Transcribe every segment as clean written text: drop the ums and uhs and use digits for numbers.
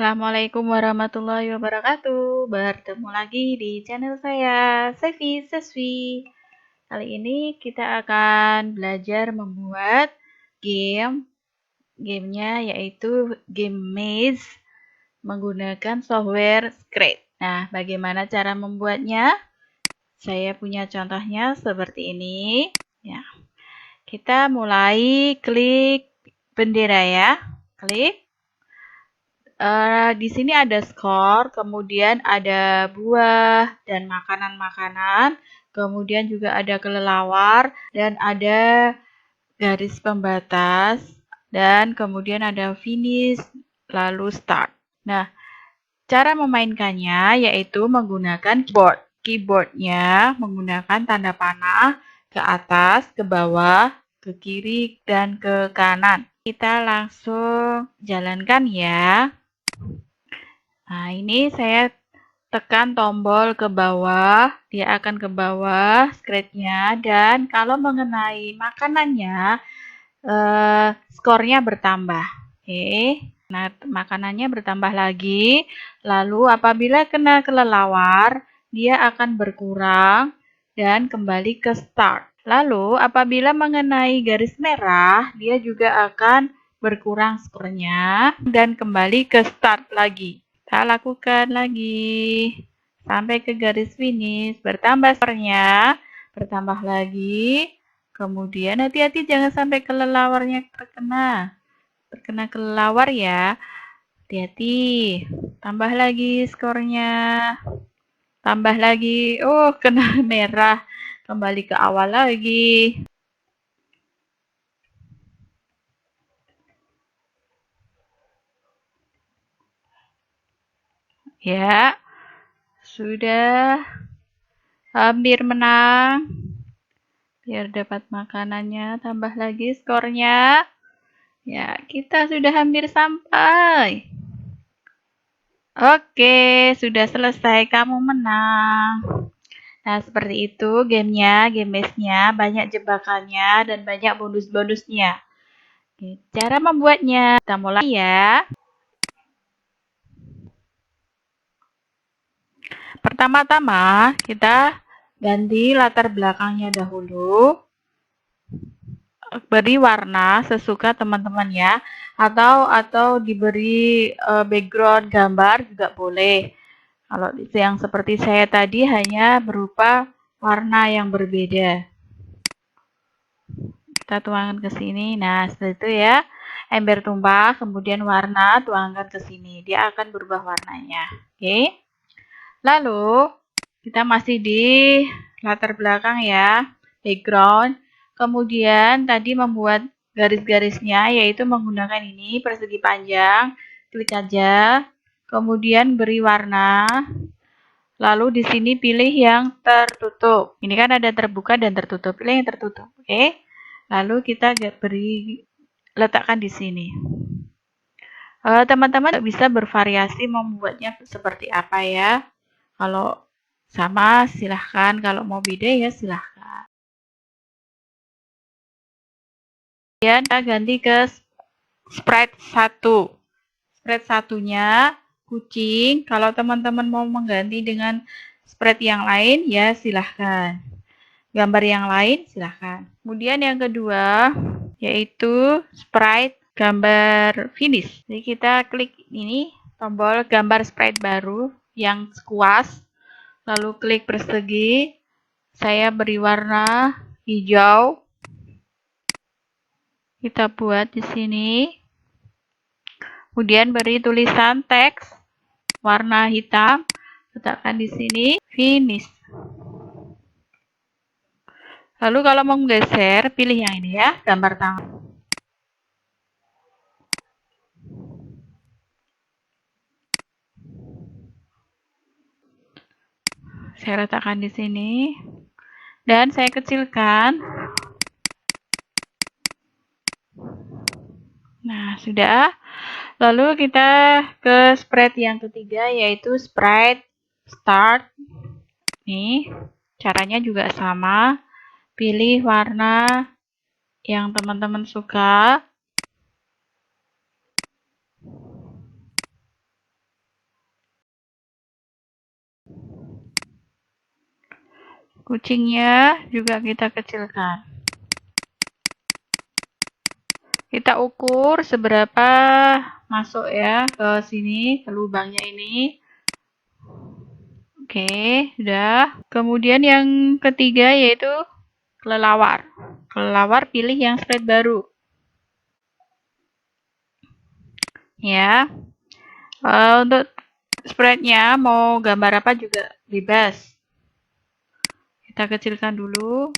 Assalamualaikum warahmatullahi wabarakatuh. Bertemu lagi di channel saya, Sevi Seswi. Kali ini kita akan belajar membuat game. Gamenya yaitu game Maze menggunakan software Scratch. Nah, bagaimana cara membuatnya? Saya punya contohnya seperti ini. Ya, kita mulai klik bendera ya. Klik. Di sini ada skor, kemudian ada buah dan makanan-makanan, kemudian juga ada kelelawar dan ada garis pembatas, dan kemudian ada finish, lalu start. Nah, cara memainkannya yaitu menggunakan keyboard. Keyboardnya menggunakan tanda panah ke atas, ke bawah, ke kiri, dan ke kanan. Kita langsung jalankan ya. Nah, ini saya tekan tombol ke bawah, dia akan ke bawah scratch-nya, dan kalau mengenai makanannya, skornya bertambah. Oke, nah makanannya bertambah lagi, lalu apabila kena kelelawar, dia akan berkurang dan kembali ke start. Lalu apabila mengenai garis merah, dia juga akan berkurang skornya dan kembali ke start lagi. Kita lakukan lagi sampai ke garis finish, bertambah skornya, bertambah lagi, kemudian hati-hati jangan sampai kelelawarnya terkena kelelawar ya, hati-hati, tambah lagi skornya, tambah lagi, oh kena merah, kembali ke awal lagi. Ya, sudah hampir menang. Biar dapat makanannya, tambah lagi skornya. Ya, kita sudah hampir sampai. Oke, sudah selesai. Kamu menang. Nah, seperti itu gamenya, game base-nya, banyak jebakannya, dan banyak bonus-bonusnya. Cara membuatnya, kita mulai ya. Pertama-tama, kita ganti latar belakangnya dahulu. Beri warna sesuka teman-teman ya, atau diberi background gambar juga boleh. Kalau yang seperti saya tadi hanya berupa warna yang berbeda. Kita tuangkan ke sini. Nah, seperti itu ya. Ember tumpah, kemudian warna tuangkan ke sini. Dia akan berubah warnanya. Oke. Lalu kita masih di latar belakang ya, background. Kemudian tadi membuat garis-garisnya yaitu menggunakan ini persegi panjang. Klik aja. Kemudian beri warna. Lalu di sini pilih yang tertutup. Ini kan ada terbuka dan tertutup. Pilih yang tertutup. Oke. Lalu kita letakkan di sini. Teman-teman bisa bervariasi membuatnya seperti apa ya. Kalau sama silahkan, kalau mau beda ya silahkan. Kemudian kita ganti ke sprite 1. Sprite satunya kucing. Kalau teman-teman mau mengganti dengan sprite yang lain ya silahkan. Gambar yang lain silahkan. Kemudian yang kedua yaitu sprite gambar finish. Jadi kita klik ini tombol gambar sprite baru yang skuas, lalu klik persegi. Saya beri warna hijau. Kita buat di sini. Kemudian beri tulisan teks warna hitam. Letakkan di sini finish. Lalu kalau mau menggeser, pilih yang ini ya, gambar tangan. Saya letakkan di sini. Dan saya kecilkan. Nah, sudah. Lalu kita ke sprite yang ketiga, yaitu sprite start. Nih, caranya juga sama. Pilih warna yang teman-teman suka. Kucingnya juga kita kecilkan. Kita ukur seberapa masuk ya ke sini, ke lubangnya ini. Oke, sudah. Kemudian yang ketiga yaitu kelelawar. Kelelawar pilih yang spread baru. Ya. Untuk spreadnya mau gambar apa juga bebas. Kita kecilkan dulu.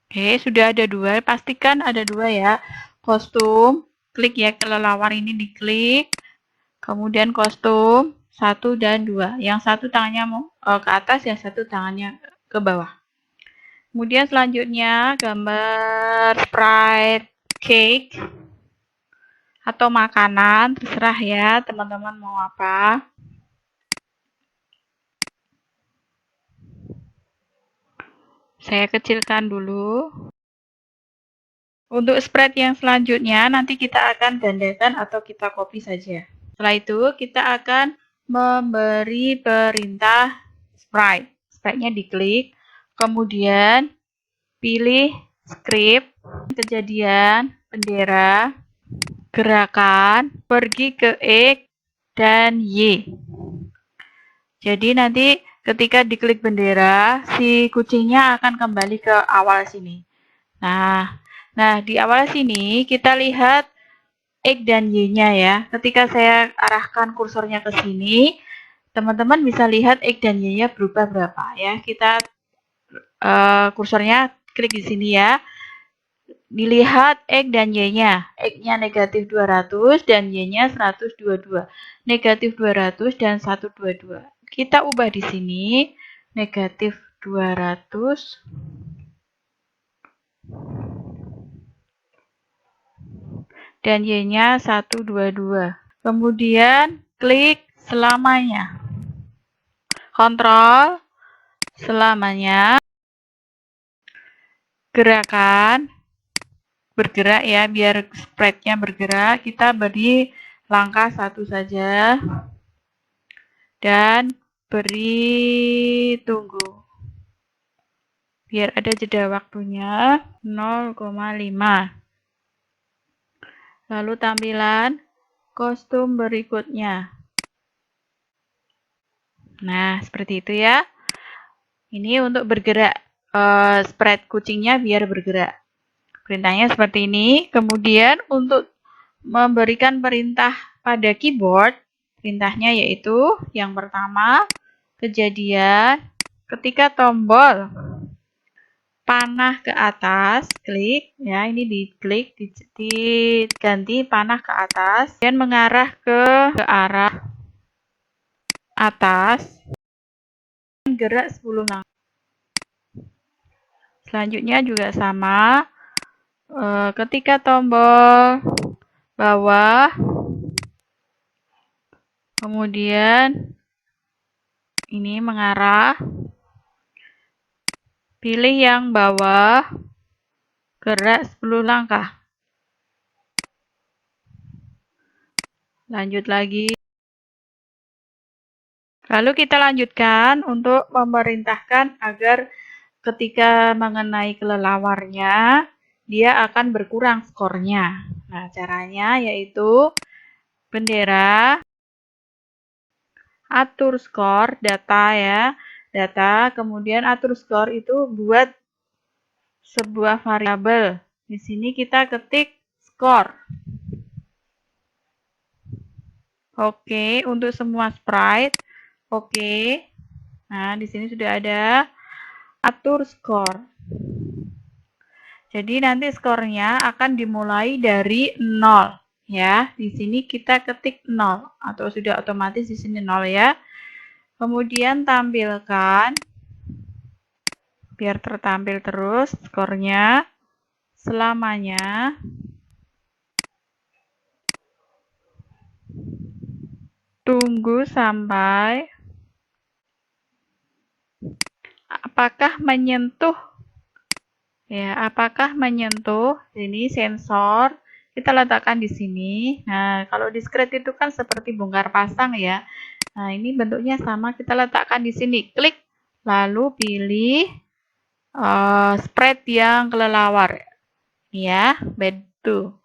Oke, sudah ada dua. Pastikan ada dua ya. Kostum, klik ya kelelawar ini diklik. Kemudian kostum 1 dan 2. Yang satu tangannya mau ke atas, yang satu tangannya ke bawah. Kemudian selanjutnya gambar sprite cake atau makanan, terserah ya teman-teman mau apa. Saya kecilkan dulu. Untuk spread yang selanjutnya nanti kita akan gandakan atau kita copy saja. Setelah itu kita akan memberi perintah sprite. Sprite-nya diklik, kemudian pilih script, kejadian, bendera, gerakan, pergi ke X dan Y. Jadi nanti ketika diklik bendera, si kucingnya akan kembali ke awal sini. Nah, di awal sini kita lihat X dan Y-nya ya. Ketika saya arahkan kursornya ke sini, teman-teman bisa lihat X dan Y-nya berubah berapa ya. Kita kursornya klik di sini ya. Dilihat X dan Y-nya. X-nya negatif 200 dan Y-nya 122. Negatif 200 dan 122. Kita ubah di sini negatif 200 dan Y-nya 122. Kemudian klik selamanya. Kontrol selamanya. Gerakan bergerak ya, biar sprite-nya bergerak. Kita beri langkah 1 saja. Dan beri tunggu. Biar ada jeda waktunya 0,5. Lalu tampilan kostum berikutnya. Nah, seperti itu ya. Ini untuk bergerak. Sprite kucingnya biar bergerak. Perintahnya seperti ini. Kemudian untuk memberikan perintah pada keyboard, perintahnya yaitu yang pertama, kejadian ketika tombol panah ke atas, klik ya, ini diklik, diganti panah ke atas dan mengarah ke arah atas, gerak 10 langkah. Selanjutnya juga sama, ketika tombol bawah, kemudian ini mengarah, pilih yang bawah, gerak 10 langkah. Lanjut lagi. Lalu kita lanjutkan untuk memerintahkan agar ketika mengenai kelelawarnya, dia akan berkurang skornya. Nah, caranya yaitu bendera, atur skor, data ya, data, kemudian atur skor itu buat sebuah variabel. Di sini kita ketik skor. Oke, untuk semua sprite, oke. Nah, di sini sudah ada atur skor. Jadi nanti skornya akan dimulai dari 0 ya. Di sini kita ketik 0 atau sudah otomatis di sini 0 ya. Kemudian tampilkan biar tertampil terus skornya selamanya. Tunggu sampai apakah menyentuh ya, apakah menyentuh ini sensor kita letakkan di sini. Nah, kalau diskret itu kan seperti bongkar pasang ya. Nah, ini bentuknya sama, kita letakkan di sini. Klik, lalu pilih spread yang kelelawar. Ya, betul.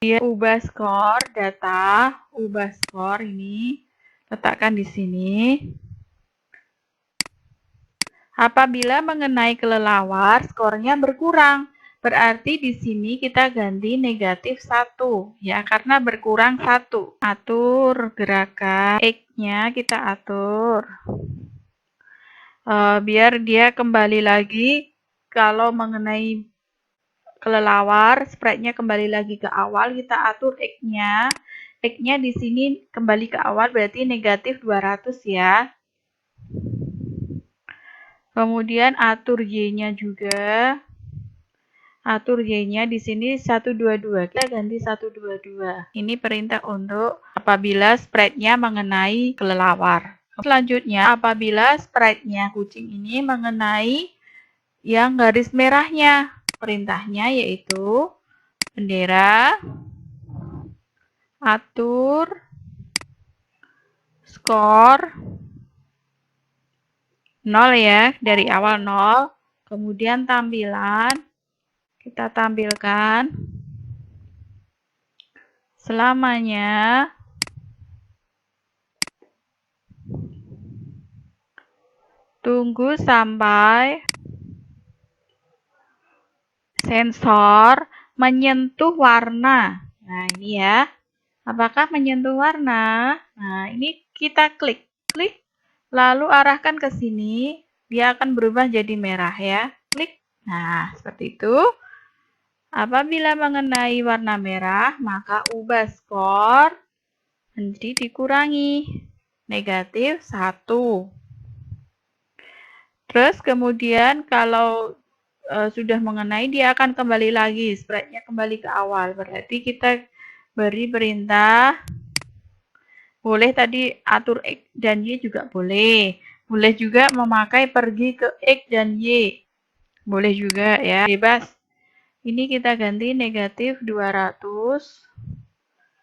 Dia ubah skor data, ubah skor ini, letakkan di sini. Apabila mengenai kelelawar, skornya berkurang. Berarti di sini kita ganti negatif 1, ya, karena berkurang 1. Atur gerakan X-nya, kita atur. Biar dia kembali lagi, kalau mengenai kelelawar, spreadnya kembali lagi ke awal, kita atur X-nya. X-nya di sini kembali ke awal, berarti negatif 200 ya. Kemudian atur Y-nya juga. Atur Y-nya di sini 122. Kita ganti 122. Ini perintah untuk apabila spreadnya mengenai kelelawar. Selanjutnya, apabila spreadnya kucing ini mengenai yang garis merahnya. Perintahnya yaitu bendera, atur, skor, 0 ya, dari awal 0. Kemudian tampilan, kita tampilkan selamanya tunggu sampai sensor menyentuh warna. Nah, ini ya. Apakah menyentuh warna? Nah, ini kita klik. Klik, lalu arahkan ke sini. Dia akan berubah jadi merah ya. Klik. Nah, seperti itu. Apabila mengenai warna merah, maka ubah skor menjadi dikurangi. Negatif 1. Terus kemudian kalau sudah mengenai, dia akan kembali lagi, spreadnya kembali ke awal. Berarti kita beri perintah, boleh tadi atur X dan Y juga boleh. Boleh juga memakai pergi ke X dan Y. Boleh juga ya, bebas. Ini kita ganti negatif 200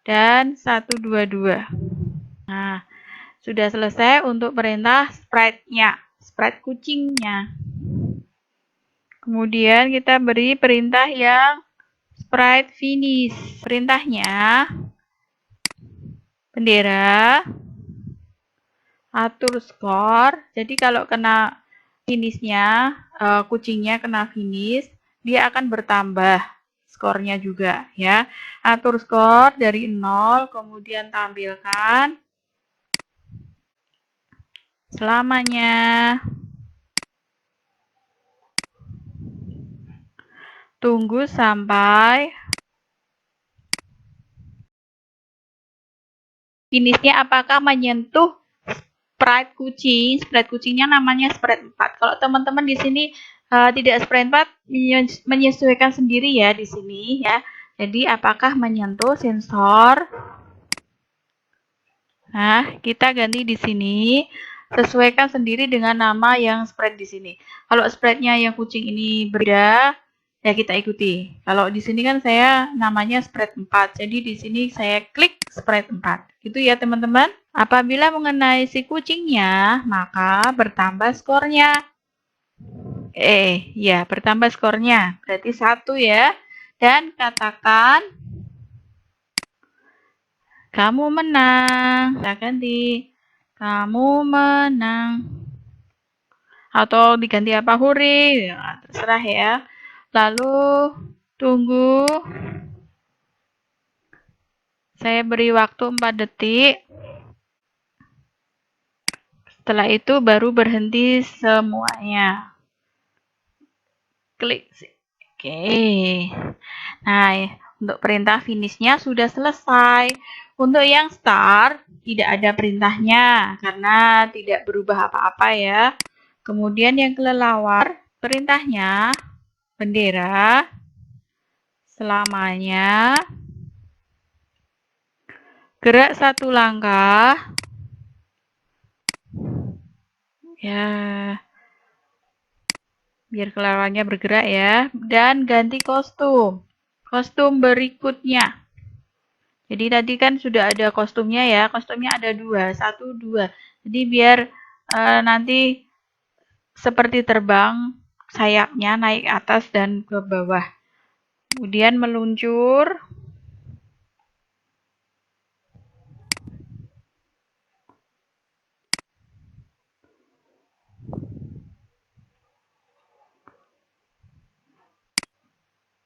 dan 122. Nah, sudah selesai untuk perintah spread-nya, spread kucingnya. Kemudian kita beri perintah yang sprite finish. Perintahnya bendera, atur skor. Jadi kalau kena finishnya, kucingnya kena finish, dia akan bertambah skornya juga ya. Atur skor dari 0, kemudian tampilkan selamanya. Tunggu sampai finishnya apakah menyentuh sprite kucing. Sprite kucingnya namanya sprite 4. Kalau teman-teman di sini tidak sprite 4, menyesuaikan sendiri ya di sini ya. Jadi apakah menyentuh sensor? Nah, kita ganti di sini. Sesuaikan sendiri dengan nama yang sprite di sini. Kalau sprite-nya yang kucing ini berbeda, ya kita ikuti. Kalau di sini kan saya namanya sprite 4. Jadi di sini saya klik sprite 4. Gitu ya teman-teman. Apabila mengenai si kucingnya, maka bertambah skornya. Ya, bertambah skornya. Berarti 1 ya. Dan katakan kamu menang. Kita ganti. Kamu menang. Atau diganti apa? Hore. Ya, terserah ya. Lalu tunggu. Saya beri waktu 4 detik. Setelah itu baru berhenti semuanya. Klik. Oke. Nah, untuk perintah finishnya sudah selesai. Untuk yang start, tidak ada perintahnya karena tidak berubah apa-apa ya. Kemudian yang kelelawar, perintahnya bendera selamanya. Gerak 1 langkah. Ya, biar kelelawarnya bergerak ya. Dan ganti kostum. Kostum berikutnya. Jadi tadi kan sudah ada kostumnya ya. Kostumnya ada 2, 1, 2. Jadi biar nanti seperti terbang sayapnya naik ke atas dan ke bawah. Kemudian meluncur.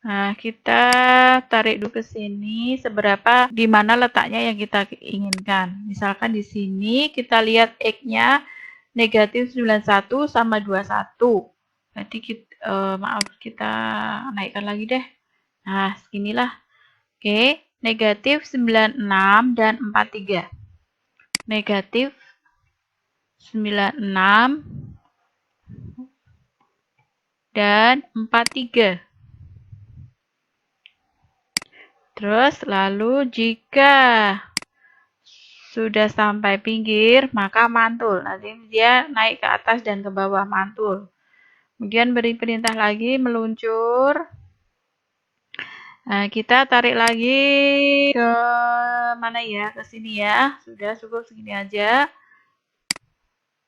Nah, kita tarik dulu ke sini seberapa di mana letaknya yang kita inginkan. Misalkan di sini kita lihat X-nya negatif 91 sama 21. Berarti kita naikkan lagi deh. Nah, seginilah. Oke, negatif 96 dan 43. Negatif 96 dan 43. Terus lalu jika sudah sampai pinggir, maka mantul. Nanti dia naik ke atas dan ke bawah, mantul. Kemudian beri perintah lagi, meluncur. Nah, kita tarik lagi ke mana ya? Ke sini ya. Sudah cukup segini aja.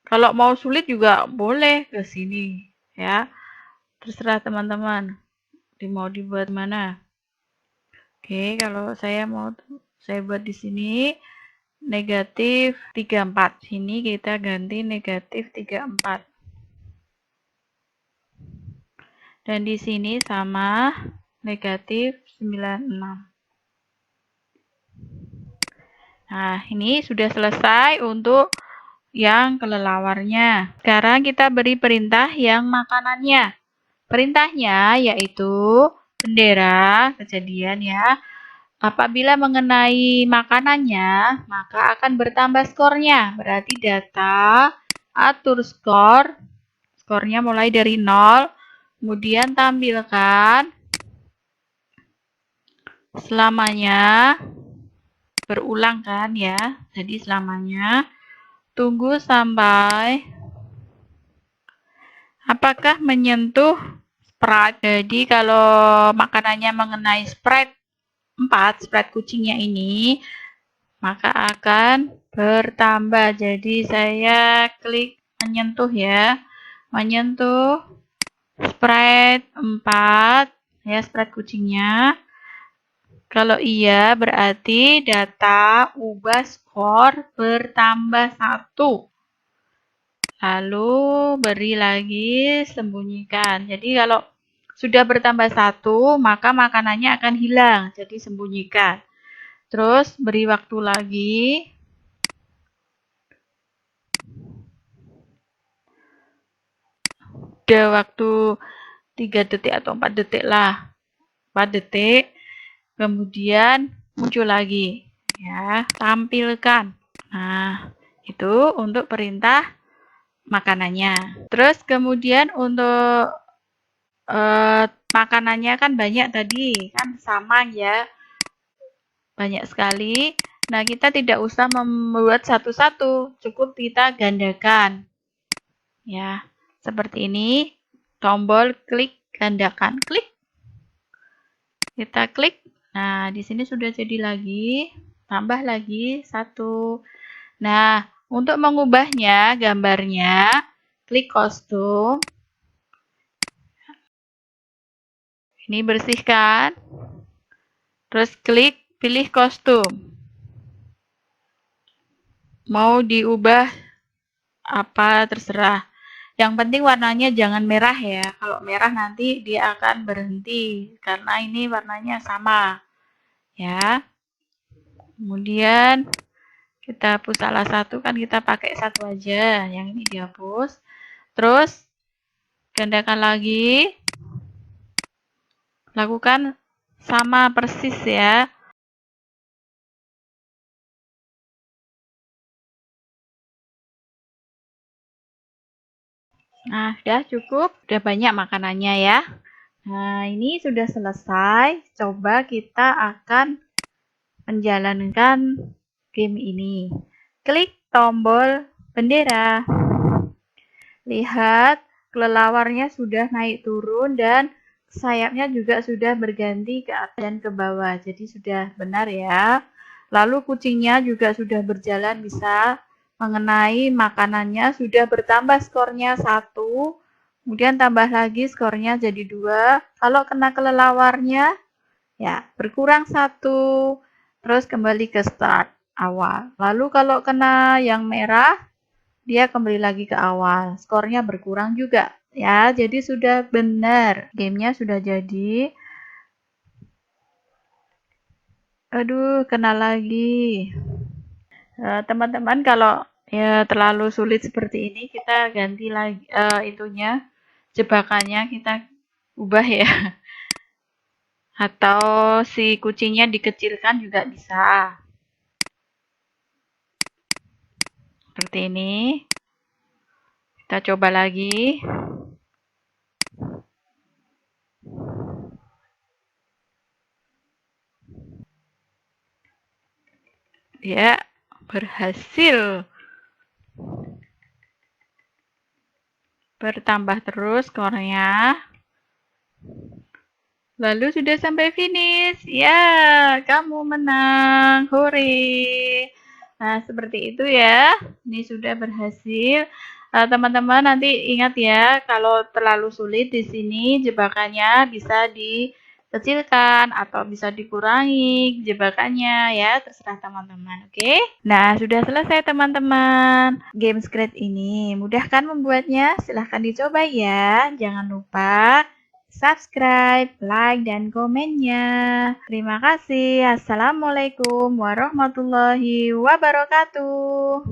Kalau mau sulit juga boleh ke sini ya. Terserah teman-teman. Mau dibuat mana? Oke, kalau saya buat di sini negatif 34. Sini kita ganti negatif 34. Dan di sini sama negatif 96. Nah, ini sudah selesai untuk yang kelelawarnya. Sekarang kita beri perintah yang makanannya. Perintahnya yaitu bendera, kejadian ya. Apabila mengenai makanannya, maka akan bertambah skornya. Berarti data, atur skor, skornya mulai dari 0, kemudian tampilkan selamanya, berulang kan ya, jadi selamanya. Tunggu sampai apakah menyentuh sprite. Jadi kalau makanannya mengenai sprite 4, sprite kucingnya ini, maka akan bertambah. Jadi saya klik menyentuh ya. Menyentuh sprite 4 ya, sprite kucingnya. Kalau iya berarti data ubah skor bertambah 1. Lalu beri lagi, sembunyikan. Jadi kalau sudah bertambah 1, maka makanannya akan hilang. Jadi sembunyikan. Terus beri waktu lagi. Udah waktu 3 detik atau 4 detik lah. 4 detik. Kemudian muncul lagi. Ya, tampilkan. Nah, itu untuk perintah makanannya. Terus kemudian untuk makanannya kan banyak tadi, kan sama ya, banyak sekali. Nah, kita tidak usah membuat satu-satu, cukup kita gandakan. Ya, seperti ini, tombol klik gandakan, klik. Kita klik. Nah, di sini sudah jadi lagi, tambah lagi 1. Nah, untuk mengubahnya, gambarnya, klik kostum. Ini bersihkan. Terus klik pilih kostum. Mau diubah apa terserah. Yang penting warnanya jangan merah ya. Kalau merah nanti dia akan berhenti karena ini warnanya sama. Ya. Kemudian kita hapus salah satu, kan kita pakai satu aja. Yang ini dihapus. Terus gandakan lagi. Lakukan sama persis ya. Nah, sudah cukup. Sudah banyak makanannya ya. Nah, ini sudah selesai. Coba kita akan menjalankan game ini. Klik tombol bendera. Lihat, kelelawarnya sudah naik turun dan sayapnya juga sudah berganti ke atas dan ke bawah. Jadi sudah benar ya. Lalu kucingnya juga sudah berjalan bisa mengenai makanannya, sudah bertambah skornya 1. Kemudian tambah lagi skornya jadi 2. Kalau kena kelelawarnya, ya berkurang 1. Terus kembali ke start awal. Lalu kalau kena yang merah, dia kembali lagi ke awal. Skornya berkurang juga. Ya, jadi sudah benar. Gamenya sudah jadi. Aduh, kena lagi. Teman-teman, kalau ya terlalu sulit seperti ini, kita ganti lagi itunya, jebakannya kita ubah ya. Atau si kucingnya dikecilkan juga bisa. Seperti ini. Kita coba lagi. Ya, berhasil. Bertambah terus skornya. Lalu sudah sampai finish. Ya, kamu menang. Hore. Nah, seperti itu ya. Ini sudah berhasil. Teman-teman nanti ingat ya, kalau terlalu sulit di sini jebakannya bisa dikecilkan atau bisa dikurangi jebakannya ya, terserah teman-teman. Oke? Nah, sudah selesai teman-teman. Game Scratch ini mudah kan membuatnya? Silahkan dicoba ya. Jangan lupa subscribe, like, dan komennya. Terima kasih. Assalamualaikum warahmatullahi wabarakatuh.